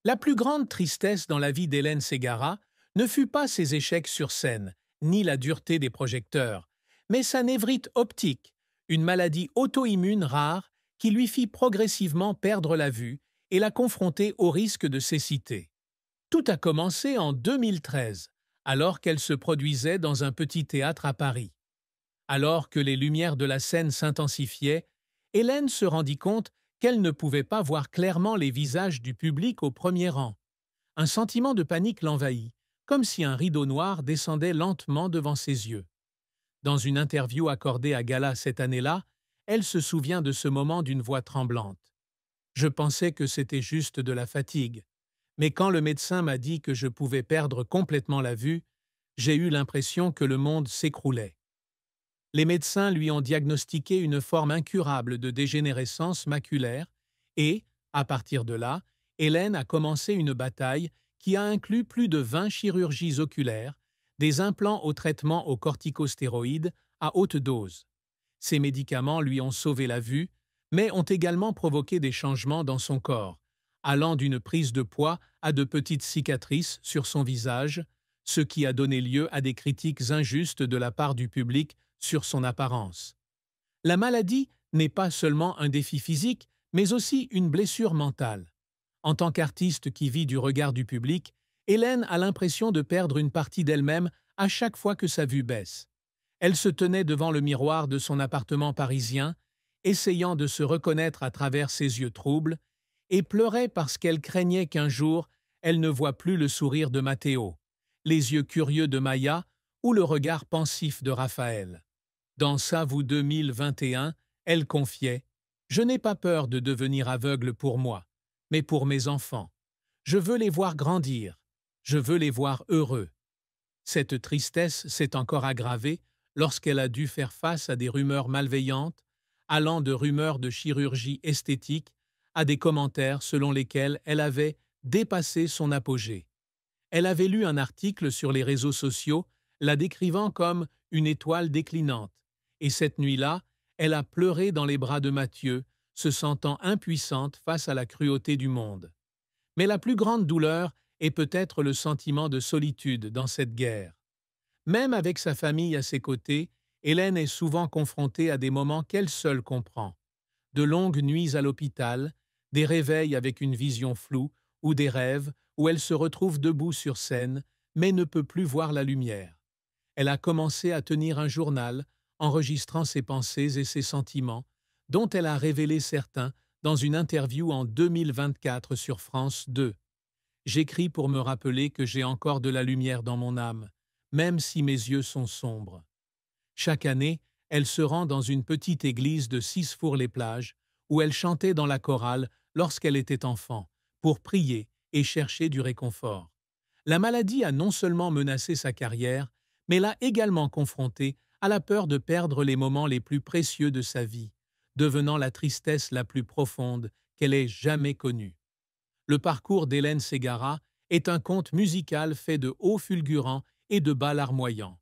La plus grande tristesse dans la vie d'Hélène Ségara ne fut pas ses échecs sur scène, ni la dureté des projecteurs, mais sa névrite optique, une maladie auto-immune rare qui lui fit progressivement perdre la vue et la confronter au risque de cécité. Tout a commencé en 2013, alors qu'elle se produisait dans un petit théâtre à Paris. Alors que les lumières de la scène s'intensifiaient, Hélène se rendit compte qu'elle ne pouvait pas voir clairement les visages du public au premier rang. Un sentiment de panique l'envahit, comme si un rideau noir descendait lentement devant ses yeux. Dans une interview accordée à Gala cette année-là, elle se souvient de ce moment d'une voix tremblante. Je pensais que c'était juste de la fatigue, mais quand le médecin m'a dit que je pouvais perdre complètement la vue, j'ai eu l'impression que le monde s'écroulait. Les médecins lui ont diagnostiqué une forme incurable de dégénérescence maculaire et, à partir de là, Hélène a commencé une bataille qui a inclus plus de 20 chirurgies oculaires, des implants au traitement aux corticostéroïdes à haute dose. Ces médicaments lui ont sauvé la vue, mais ont également provoqué des changements dans son corps, allant d'une prise de poids à de petites cicatrices sur son visage, ce qui a donné lieu à des critiques injustes de la part du public sur son apparence. La maladie n'est pas seulement un défi physique, mais aussi une blessure mentale. En tant qu'artiste qui vit du regard du public, Hélène a l'impression de perdre une partie d'elle-même à chaque fois que sa vue baisse. Elle se tenait devant le miroir de son appartement parisien, essayant de se reconnaître à travers ses yeux troubles, et pleurait parce qu'elle craignait qu'un jour, elle ne voie plus le sourire de Matteo, les yeux curieux de Maya ou le regard pensif de Raphaël. Dans Savou 2021, elle confiait « Je n'ai pas peur de devenir aveugle pour moi, mais pour mes enfants. Je veux les voir grandir. Je veux les voir heureux. » Cette tristesse s'est encore aggravée lorsqu'elle a dû faire face à des rumeurs malveillantes, allant de rumeurs de chirurgie esthétique à des commentaires selon lesquels elle avait dépassé son apogée. Elle avait lu un article sur les réseaux sociaux la décrivant comme une étoile déclinante, et cette nuit-là, elle a pleuré dans les bras de Mathieu, se sentant impuissante face à la cruauté du monde. Mais la plus grande douleur est peut-être le sentiment de solitude dans cette guerre. Même avec sa famille à ses côtés, Hélène est souvent confrontée à des moments qu'elle seule comprend. De longues nuits à l'hôpital, des réveils avec une vision floue ou des rêves où elle se retrouve debout sur scène, mais ne peut plus voir la lumière. Elle a commencé à tenir un journal, enregistrant ses pensées et ses sentiments, dont elle a révélé certains dans une interview en 2024 sur France 2. J'écris pour me rappeler que j'ai encore de la lumière dans mon âme, même si mes yeux sont sombres. Chaque année, elle se rend dans une petite église de Cisfour-les-Plages, où elle chantait dans la chorale lorsqu'elle était enfant, pour prier et chercher du réconfort. La maladie a non seulement menacé sa carrière, mais l'a également confrontée à la peur de perdre les moments les plus précieux de sa vie, devenant la tristesse la plus profonde qu'elle ait jamais connue. Le parcours d'Hélène Ségara est un conte musical fait de hauts fulgurants et de bas larmoyants.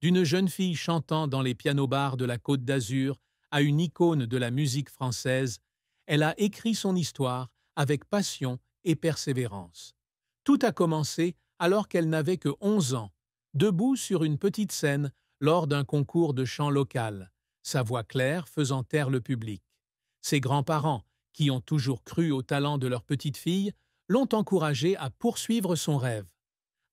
D'une jeune fille chantant dans les pianos-bars de la Côte d'Azur à une icône de la musique française, elle a écrit son histoire avec passion et persévérance. Tout a commencé alors qu'elle n'avait que 11 ans, debout sur une petite scène lors d'un concours de chant local, sa voix claire faisant taire le public. Ses grands-parents, qui ont toujours cru au talent de leur petite fille, l'ont encouragée à poursuivre son rêve.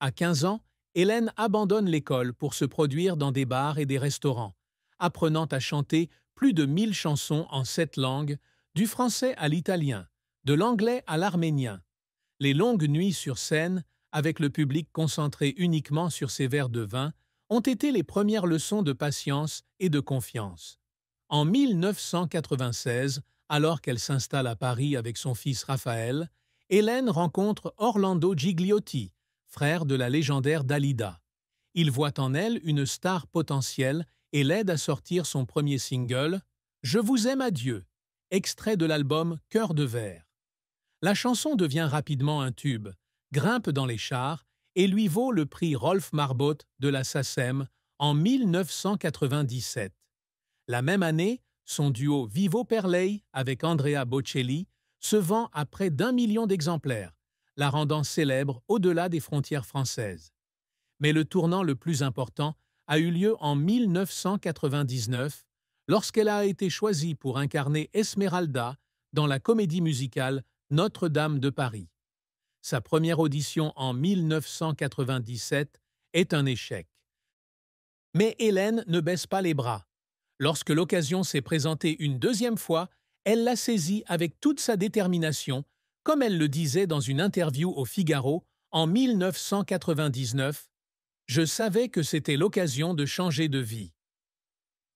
À 15 ans, Hélène abandonne l'école pour se produire dans des bars et des restaurants, apprenant à chanter plus de 1000 chansons en 7 langues, du français à l'italien, de l'anglais à l'arménien. Les longues nuits sur scène, avec le public concentré uniquement sur ses verres de vin, ont été les premières leçons de patience et de confiance. En 1996, alors qu'elle s'installe à Paris avec son fils Raphaël, Hélène rencontre Orlando Gigliotti, frère de la légendaire Dalida. Il voit en elle une star potentielle et l'aide à sortir son premier single, « Je vous aime à Dieu », extrait de l'album « Cœur de verre ». La chanson devient rapidement un tube, grimpe dans les charts et lui vaut le prix Rolf Marbot de la SACEM en 1997. La même année, son duo Vivo per lei avec Andrea Bocelli se vend à près d'1 million d'exemplaires, la rendant célèbre au-delà des frontières françaises. Mais le tournant le plus important a eu lieu en 1999, lorsqu'elle a été choisie pour incarner Esmeralda dans la comédie musicale Notre-Dame de Paris. Sa première audition en 1997 est un échec. Mais Hélène ne baisse pas les bras. Lorsque l'occasion s'est présentée une deuxième fois, elle l'a saisie avec toute sa détermination, comme elle le disait dans une interview au Figaro en 1999. « Je savais que c'était l'occasion de changer de vie. »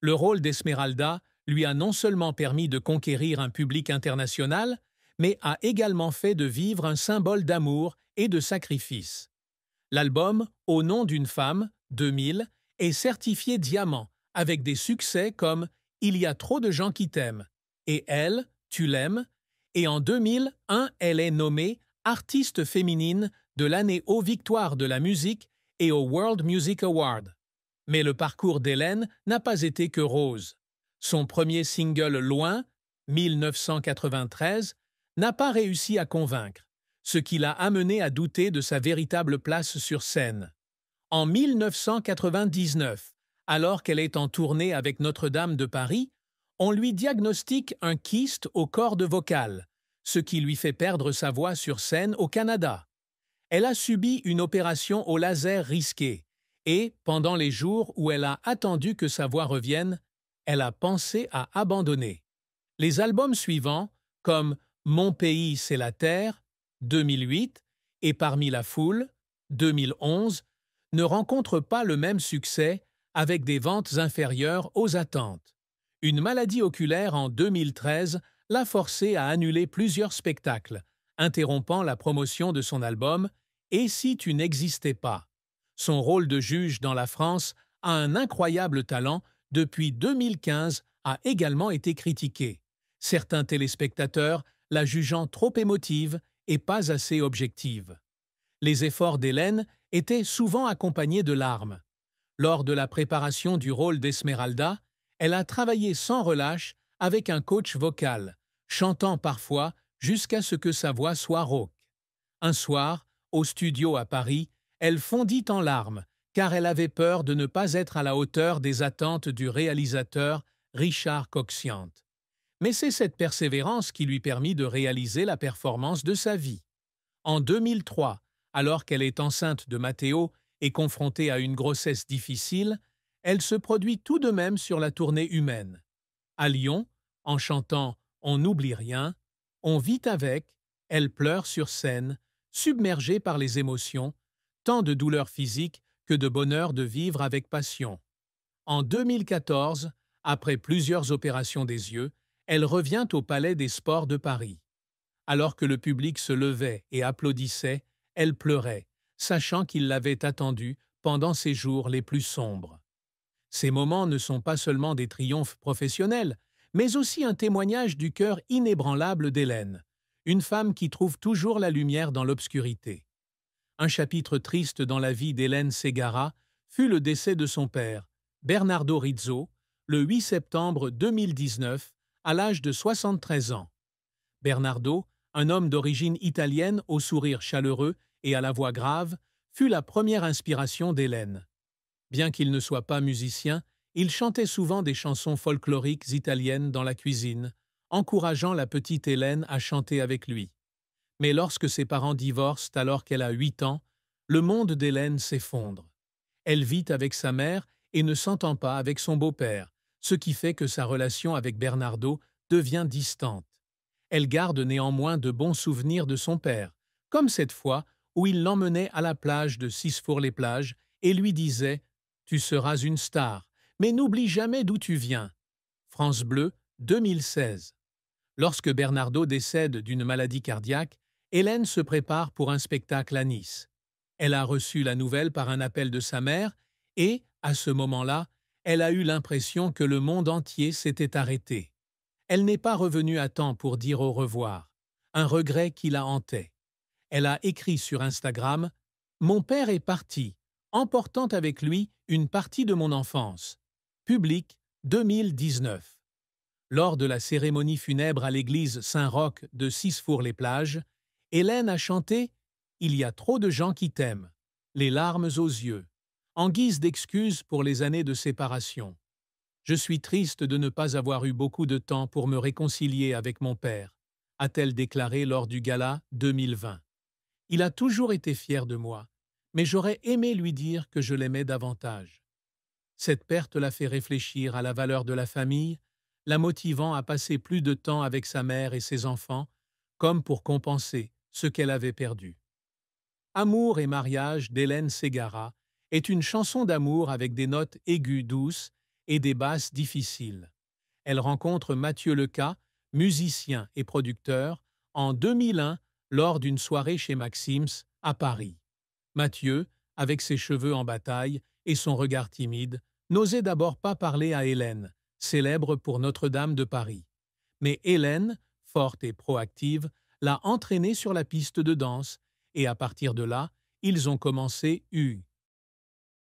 Le rôle d'Esmeralda lui a non seulement permis de conquérir un public international, mais a également fait de vivre un symbole d'amour et de sacrifice. L'album « Au nom d'une femme » 2000 est certifié diamant, avec des succès comme « Il y a trop de gens qui t'aiment » et « Elle, tu l'aimes », et en 2001, elle est nommée artiste féminine de l'année aux Victoires de la musique et au World Music Award. Mais le parcours d'Hélène n'a pas été que rose. Son premier single Loin, 1993, n'a pas réussi à convaincre, ce qui l'a amené à douter de sa véritable place sur scène. En 1999, alors qu'elle est en tournée avec Notre-Dame de Paris, on lui diagnostique un kyste aux cordes vocales, ce qui lui fait perdre sa voix sur scène au Canada. Elle a subi une opération au laser risquée et, pendant les jours où elle a attendu que sa voix revienne, elle a pensé à abandonner. Les albums suivants, comme Mon pays, c'est la terre, 2008, et Parmi la foule, 2011, ne rencontrent pas le même succès avec des ventes inférieures aux attentes. Une maladie oculaire en 2013 l'a forcé à annuler plusieurs spectacles, interrompant la promotion de son album « Et si tu n'existais pas ». Son rôle de juge dans la France a un incroyable talent depuis 2015 a également été critiqué, certains téléspectateurs la jugeant trop émotive et pas assez objective. Les efforts d'Hélène étaient souvent accompagnés de larmes. Lors de la préparation du rôle d'Esmeralda, elle a travaillé sans relâche avec un coach vocal, chantant parfois jusqu'à ce que sa voix soit rauque. Un soir, au studio à Paris, elle fondit en larmes car elle avait peur de ne pas être à la hauteur des attentes du réalisateur Richard Coxiant. Mais c'est cette persévérance qui lui permit de réaliser la performance de sa vie. En 2003, alors qu'elle est enceinte de Matteo et confrontée à une grossesse difficile, elle se produit tout de même sur la tournée humaine. À Lyon, en chantant « On n'oublie rien », on vit avec, elle pleure sur scène, submergée par les émotions, tant de douleurs physiques que de bonheur de vivre avec passion. En 2014, après plusieurs opérations des yeux, elle revient au Palais des Sports de Paris. Alors que le public se levait et applaudissait, elle pleurait, sachant qu'il l'avait attendue pendant ses jours les plus sombres. Ces moments ne sont pas seulement des triomphes professionnels, mais aussi un témoignage du cœur inébranlable d'Hélène, une femme qui trouve toujours la lumière dans l'obscurité. Un chapitre triste dans la vie d'Hélène Ségara fut le décès de son père, Bernardo Rizzo, le 8 septembre 2019, à l'âge de 73 ans. Bernardo, un homme d'origine italienne au sourire chaleureux et à la voix grave, fut la première inspiration d'Hélène. Bien qu'il ne soit pas musicien, il chantait souvent des chansons folkloriques italiennes dans la cuisine, encourageant la petite Hélène à chanter avec lui. Mais lorsque ses parents divorcent alors qu'elle a 8 ans, le monde d'Hélène s'effondre. Elle vit avec sa mère et ne s'entend pas avec son beau-père, ce qui fait que sa relation avec Bernardo devient distante. Elle garde néanmoins de bons souvenirs de son père, comme cette fois où il l'emmenait à la plage de Cisfour-les-Plages et lui disait « Tu seras une star, mais n'oublie jamais d'où tu viens ». France Bleu, 2016. Lorsque Bernardo décède d'une maladie cardiaque, Hélène se prépare pour un spectacle à Nice. Elle a reçu la nouvelle par un appel de sa mère et, à ce moment-là, elle a eu l'impression que le monde entier s'était arrêté. Elle n'est pas revenue à temps pour dire au revoir, un regret qui la hantait. Elle a écrit sur Instagram « Mon père est parti, emportant avec lui une partie de mon enfance. » Public 2019. Lors de la cérémonie funèbre à l'église Saint-Roch de Cisfour-les-Plages, Hélène a chanté Il y a trop de gens qui t'aiment. Les larmes aux yeux. En guise d'excuse pour les années de séparation. Je suis triste de ne pas avoir eu beaucoup de temps pour me réconcilier avec mon père, a-t-elle déclaré lors du gala 2020. Il a toujours été fier de moi, mais j'aurais aimé lui dire que je l'aimais davantage. Cette perte l'a fait réfléchir à la valeur de la famille, la motivant à passer plus de temps avec sa mère et ses enfants, comme pour compenser ce qu'elle avait perdu. Amour et mariage d'Hélène Ségara est une chanson d'amour avec des notes aiguës douces et des basses difficiles. Elle rencontre Mathieu Leca, musicien et producteur, en 2001 lors d'une soirée chez Maxims à Paris. Mathieu, avec ses cheveux en bataille et son regard timide, n'osait d'abord pas parler à Hélène, célèbre pour Notre-Dame de Paris. Mais Hélène, forte et proactive, l'a entraîné sur la piste de danse et à partir de là, ils ont commencé